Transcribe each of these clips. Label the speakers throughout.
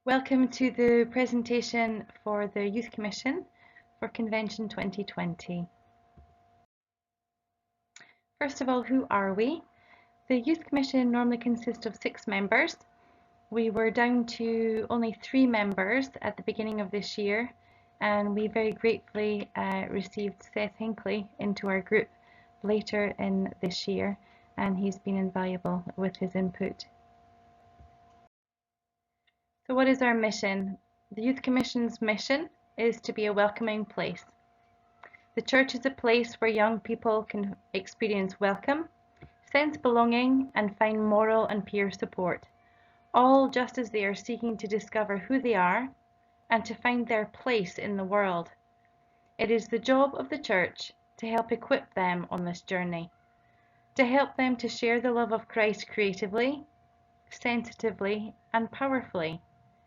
Speaker 1: Welcome to the presentation for the Youth Commission for Convention 2020. First of all, who are we? The Youth Commission normally consists of 6 members. We were down to only 3 members at the beginning of this year, and we very gratefully received Seth Hinckley into our group later in this year, and he's been invaluable with his input. So what is our mission? The Youth Commission's mission is to be a welcoming place. The church is a place where young people can experience welcome, sense belonging, and find moral and peer support, all just as they are seeking to discover who they are and to find their place in the world. It is the job of the church to help equip them on this journey, to help them to share the love of Christ creatively, sensitively, and powerfully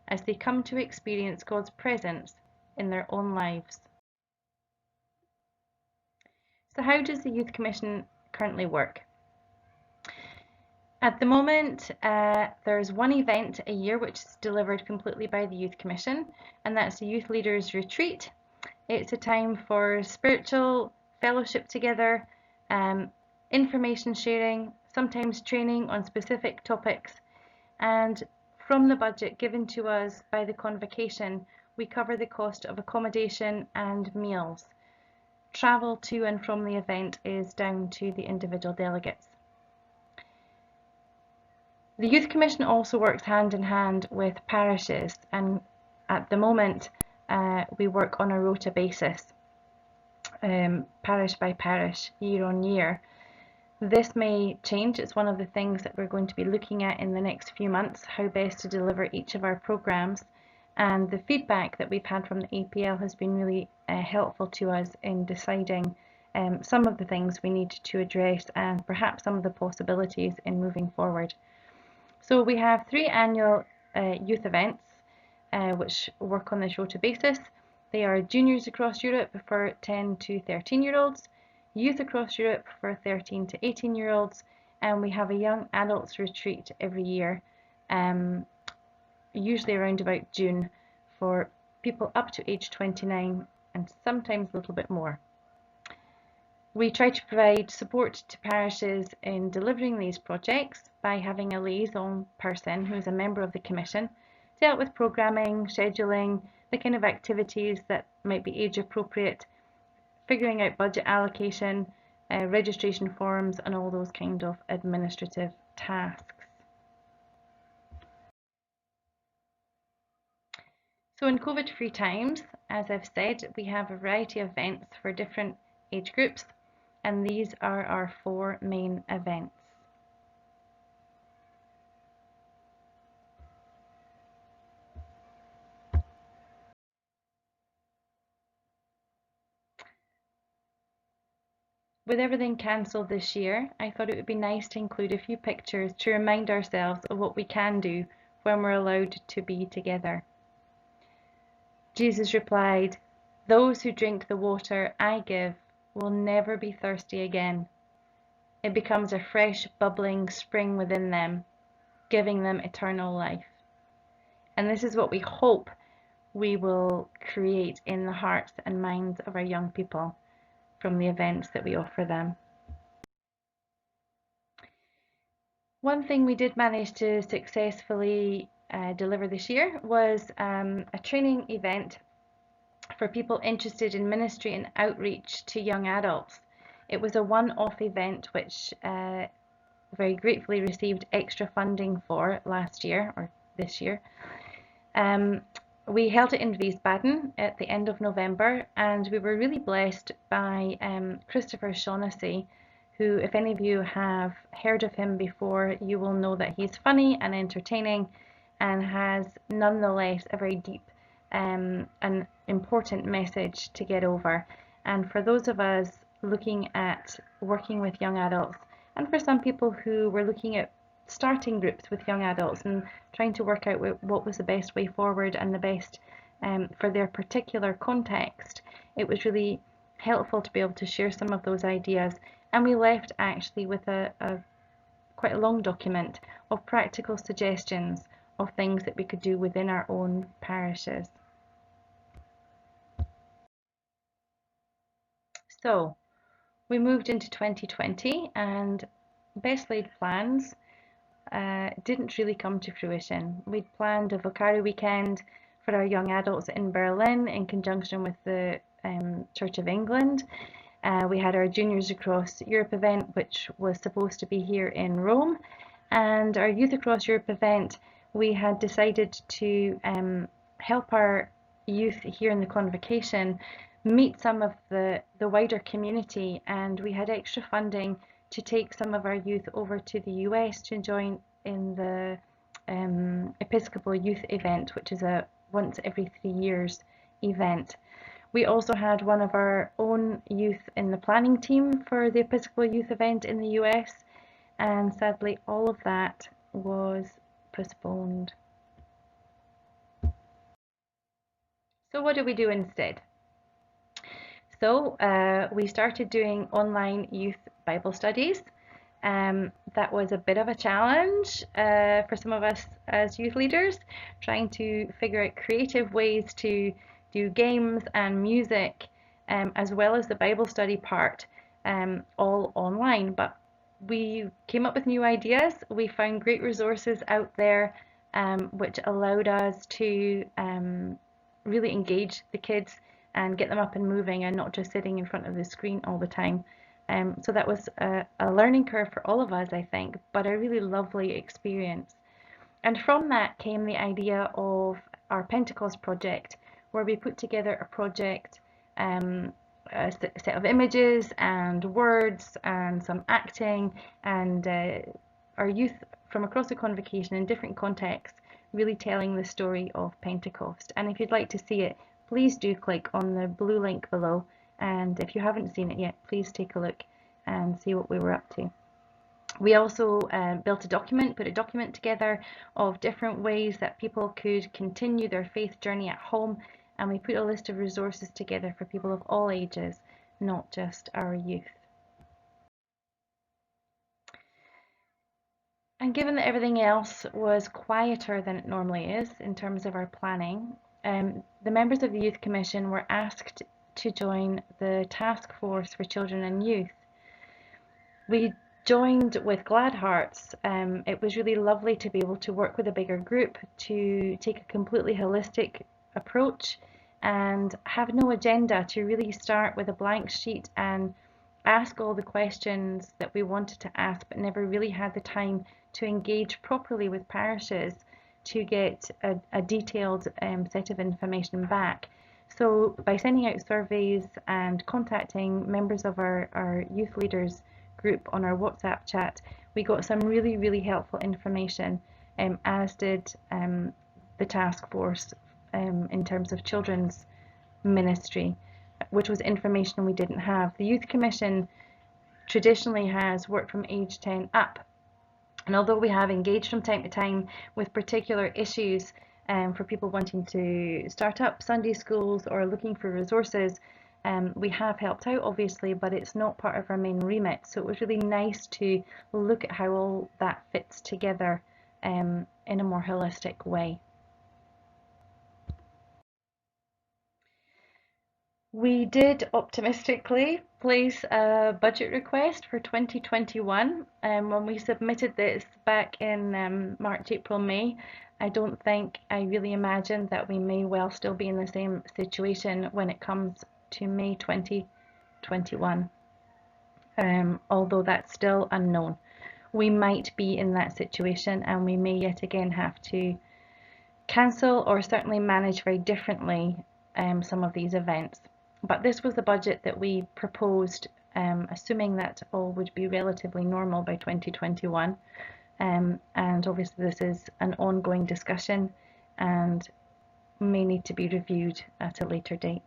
Speaker 1: as they come to experience God's presence in their own lives. So how does the Youth Commission currently work? At the moment, there's one event a year which is delivered completely by the Youth Commission, and that's the Youth Leaders Retreat. It's a time for spiritual fellowship together, information sharing, sometimes training on specific topics, and from the budget given to us by the convocation, we cover the cost of accommodation and meals. Travel to and from the event is down to the individual delegates. The Youth Commission also works hand in hand with parishes, and at the moment we work on a rota basis, parish by parish, year on year. This may change. It's one of the things that we're going to be looking at in the next few months, how best to deliver each of our programmes. And the feedback that we've had from the APL has been really helpful to us in deciding some of the things we need to address and perhaps some of the possibilities in moving forward. So we have 3 annual youth events which work on this rota basis. They are Juniors Across Europe for 10 to 13-year-olds, Youth Across Europe for 13 to 18-year-olds, and we have a Young Adults Retreat every year, usually around about June, for people up to age 29 and sometimes a little bit more. We try to provide support to parishes in delivering these projects by having a liaison person who is a member of the Commission to help with programming, scheduling, the kind of activities that might be age appropriate, figuring out budget allocation, registration forms, and all those kind of administrative tasks. So in COVID-free times, as I've said, we have a variety of events for different age groups, and these are our 4 main events. With everything cancelled this year, I thought it would be nice to include a few pictures to remind ourselves of what we can do when we're allowed to be together. Jesus replied, "Those who drink the water I give will never be thirsty again. It becomes a fresh, bubbling spring within them, giving them eternal life." And this is what we hope we will create in the hearts and minds of our young people from the events that we offer them. One thing we did manage to successfully deliver this year was a training event for people interested in ministry and outreach to young adults. It was a one-off event which very gratefully received extra funding for last year or this year. We held it in Wiesbaden at the end of November, and we were really blessed by Christopher Shaughnessy, who, if any of you have heard of him before, you will know that he's funny and entertaining and has nonetheless a very deep and important message to get over. And for those of us looking at working with young adults, and for some people who were looking at starting groups with young adults and trying to work out what was the best way forward and the best for their particular context, it was really helpful to be able to share some of those ideas. And we left actually with quite a long document of practical suggestions of things that we could do within our own parishes. So we moved into 2020 and best laid plans didn't really come to fruition. We'd planned a Vocari weekend for our young adults in Berlin in conjunction with the Church of England. We had our Juniors Across Europe event, which was supposed to be here in Rome, and our Youth Across Europe event, we had decided to help our youth here in the convocation meet some of the wider community, and we had extra funding to take some of our youth over to the US to join in the Episcopal Youth event, which is a once every 3 years event. We also had one of our own youth in the planning team for the Episcopal Youth event in the US, and sadly all of that was postponed. So what did we do instead? So we started doing online youth Bible studies. That was a bit of a challenge for some of us as youth leaders, trying to figure out creative ways to do games and music, as well as the Bible study part, all online. But we came up with new ideas. We found great resources out there, which allowed us to really engage the kids and get them up and moving and not just sitting in front of the screen all the time. So that was a learning curve for all of us, I think, but a really lovely experience. And from that came the idea of our Pentecost project, where we put together a project, a set of images and words and some acting, and our youth from across the convocation in different contexts really telling the story of Pentecost. And if you'd like to see it, please do click on the blue link below, and if you haven't seen it yet, please take a look and see what we were up to. We also put a document together of different ways that people could continue their faith journey at home, and we put a list of resources together for people of all ages, not just our youth. And given that everything else was quieter than it normally is in terms of our planning, the members of the Youth Commission were asked to join the Task Force for Children and Youth. We joined with glad hearts. It was really lovely to be able to work with a bigger group, to take a completely holistic approach and have no agenda, to really start with a blank sheet and ask all the questions that we wanted to ask but never really had the time to engage properly with parishes to get a detailed set of information back. So by sending out surveys and contacting members of our youth leaders group on our WhatsApp chat, we got some really, really helpful information, as did the task force in terms of children's ministry, which was information we didn't have. The Youth Commission traditionally has worked from age 10 up, and although we have engaged from time to time with particular issues for people wanting to start up Sunday schools or looking for resources, we have helped out obviously, but it's not part of our main remit. So it was really nice to look at how all that fits together in a more holistic way. We did optimistically place a budget request for 2021 when we submitted this back in March, April, May. I don't think I really imagined that we may well still be in the same situation when it comes to May 2021, although that's still unknown. We might be in that situation and we may yet again have to cancel or certainly manage very differently some of these events. But this was the budget that we proposed, assuming that all would be relatively normal by 2021. And obviously this is an ongoing discussion and may need to be reviewed at a later date.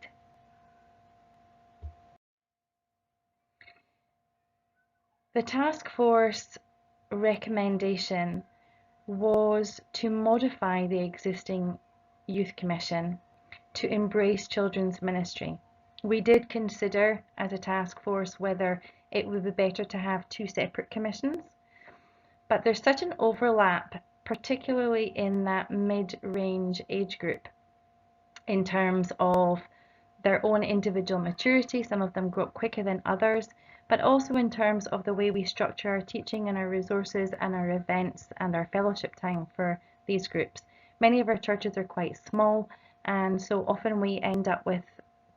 Speaker 1: The task force recommendation was to modify the existing Youth Commission to embrace children's ministry. We did consider as a task force whether it would be better to have two separate commissions, but there's such an overlap particularly in that mid-range age group in terms of their own individual maturity. Some of them grow up quicker than others, but also in terms of the way we structure our teaching and our resources and our events and our fellowship time for these groups. Many of our churches are quite small, and so often we end up with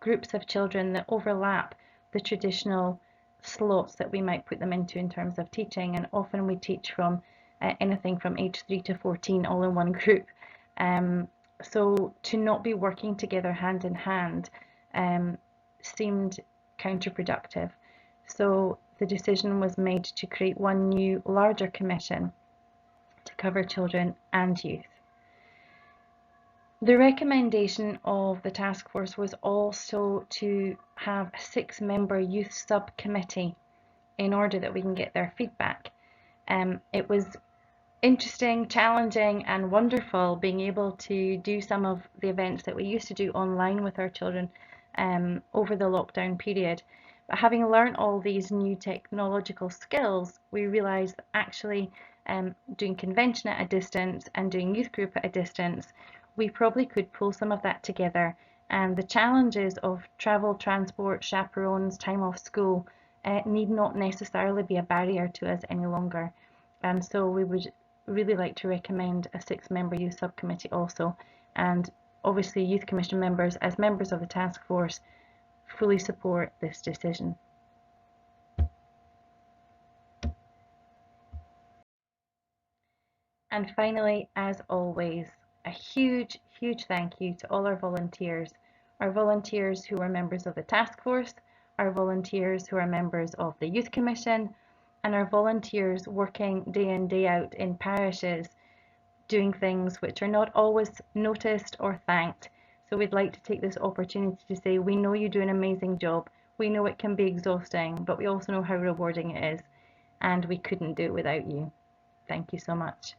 Speaker 1: groups of children that overlap the traditional slots that we might put them into in terms of teaching, and often we teach from anything from age 3 to 14 all in one group. So to not be working together hand in hand seemed counterproductive. So the decision was made to create one new larger commission to cover children and youth. The recommendation of the task force was also to have a 6-member youth subcommittee in order that we can get their feedback. It was interesting, challenging, and wonderful being able to do some of the events that we used to do online with our children over the lockdown period. But having learned all these new technological skills, we realised that actually doing convention at a distance and doing youth group at a distance, we probably could pull some of that together. And the challenges of travel, transport, chaperones, time off school need not necessarily be a barrier to us any longer. And so we would really like to recommend a 6-member youth subcommittee also, and obviously youth commission members, as members of the task force, fully support this decision. And finally, as always, a huge thank you to all our volunteers who are members of the task force, our volunteers who are members of the youth commission, and our volunteers working day in, day out in parishes doing things which are not always noticed or thanked. So we'd like to take this opportunity to say, we know you do an amazing job. We know it can be exhausting, but we also know how rewarding it is, and we couldn't do it without you. Thank you so much.